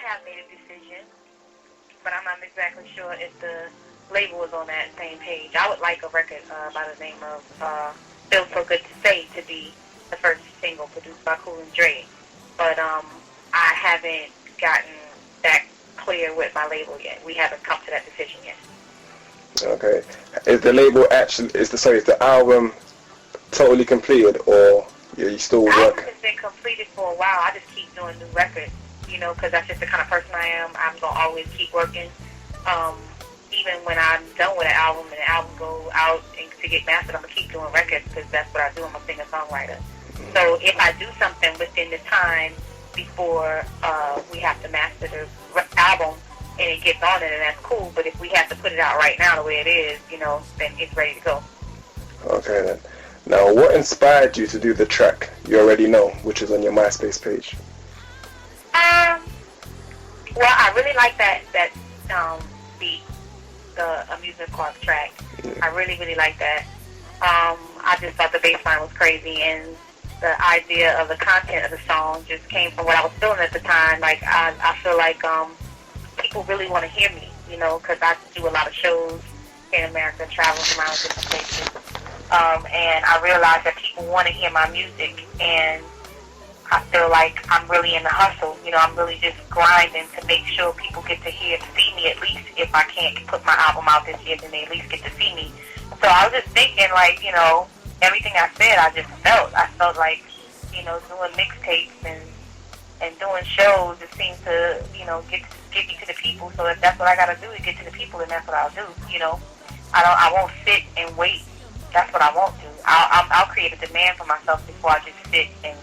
have made a decision, but I'm not exactly sure if the label is on that same page. I would like a record by the name of Feels So Good to Say to be the first single produced by Cool and Dre. But I haven't gotten that clear with my label yet. We haven't come to that decision yet. Okay. Is the label actually, is the album totally completed, or you still work? The album has been completed for a while. I just keep doing new records, because that's just the kind of person I am. I'm going to always keep working. Even when I'm done with an album and the album goes out and to get mastered, I'm going to keep doing records because that's what I do. I'm a singer-songwriter. So if I do something within the time before we have to master the album and it gets on it, and that's cool. But if we have to put it out right now the way it is, then it's ready to go. Okay, then. Now, what inspired you to do the track You Already Know, which is on your MySpace page? Well, I really like that beat, the amusement park track. I really, really like that. I just thought the bass line was crazy, and the idea of the content of the song just came from what I was feeling at the time. Like, I feel like people really want to hear me, because I do a lot of shows in America, traveling around different places. And I realized that people want to hear my music, and I feel like I'm really in the hustle. I'm really just grinding to make sure people get to see me at least. If I can't put my album out this year, then they at least get to see me. So I was just thinking, like, everything I said, I just felt. I felt like, doing mixtapes and doing shows, it seems to, get me to the people. So if that's what I got to do to get to the people, then that's what I'll do. I won't sit and wait. That's what I won't do. I'll create a demand for myself before I just sit and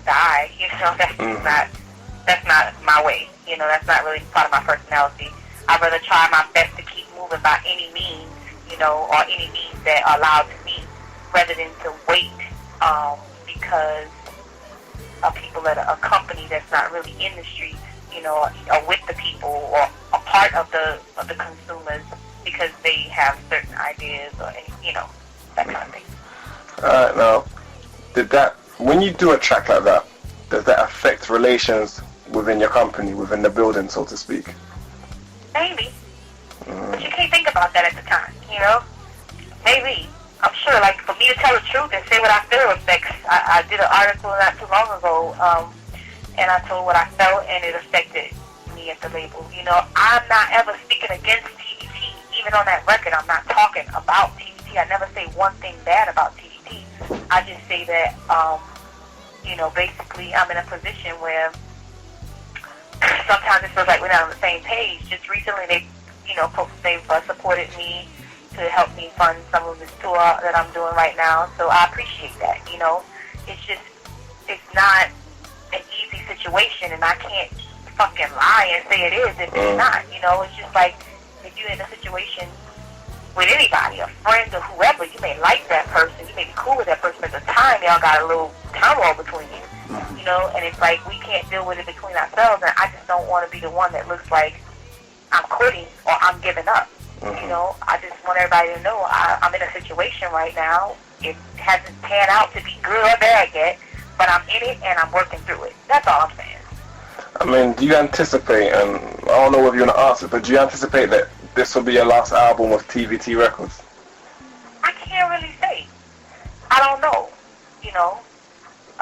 die. That's not my way. That's not really part of my personality. I'd rather try my best to keep moving by any means, or any means that are allowed to me, rather than to wait because of people at a company that's not really in the streets, or with the people, or a part of the consumers, because they have certain ideas or that kind of thing. Alright, now, when you do a track like that, does that affect relations within your company, within the building, so to speak? Maybe. But you can't think about that at the time, Maybe. I'm sure, like, for me to tell the truth and say what I feel affects. I did an article not too long ago, and I told what I felt, and it affected me at the label. I'm not ever speaking against TVT. Even on that record, I'm not talking about TVT. I never say one thing bad about TVT. I just say that, basically I'm in a position where sometimes it feels like we're not on the same page. Just recently they've supported me to help me fund some of this tour that I'm doing right now. So I appreciate that, it's not an easy situation, and I can't fucking lie and say it is if it's not, it's just like if you're in a situation with anybody, a friend or whoever, you may like that person, you may be cool with that person at the time, y'all got a little turmoil between you, and it's like we can't deal with it between ourselves, and I just don't want to be the one that looks like I'm quitting or I'm giving up. I just want everybody to know I'm in a situation right now. It hasn't panned out to be good or bad yet, but I'm in it and I'm working through it. That's all I'm saying. I mean, do you anticipate, and I don't know whether you want to answer, but do you anticipate that this will be your last album with TVT Records? I can't really say. I don't know.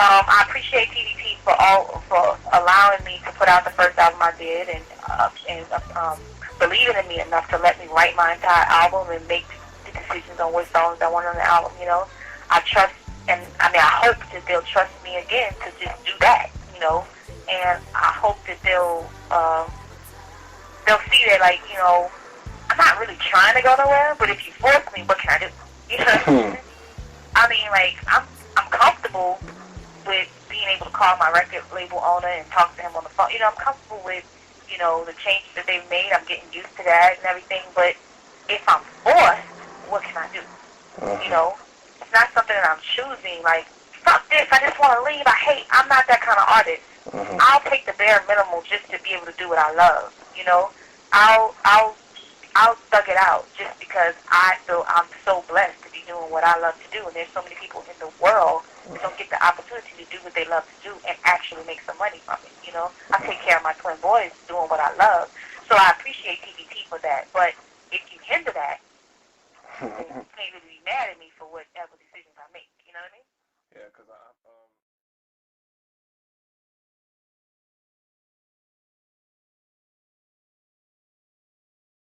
I appreciate TVT for allowing me to put out the first album I did, and believing in me enough to let me write my entire album and make the decisions on what songs I want on the album. I trust, and I hope that they'll trust me again to just do that. And I hope that they'll see that, like, I'm not really trying to go nowhere, but if you force me, what can I do? I mean, like, I'm comfortable with being able to call my record label owner and talk to him on the phone. I'm comfortable with, the changes that they've made. I'm getting used to that and everything, but if I'm forced, what can I do? It's not something that I'm choosing, like, fuck this, I just want to leave, I'm not that kind of artist. I'll take the bare minimum just to be able to do what I love, I'll thug it out just because I feel I'm so blessed to be doing what I love to do. And there's so many people in the world who don't get the opportunity to do what they love to do and actually make some money from it. You know, I take care of my twin boys doing what I love. So I appreciate TVT for that. But if you hinder that, then you can't really be mad at me for whatever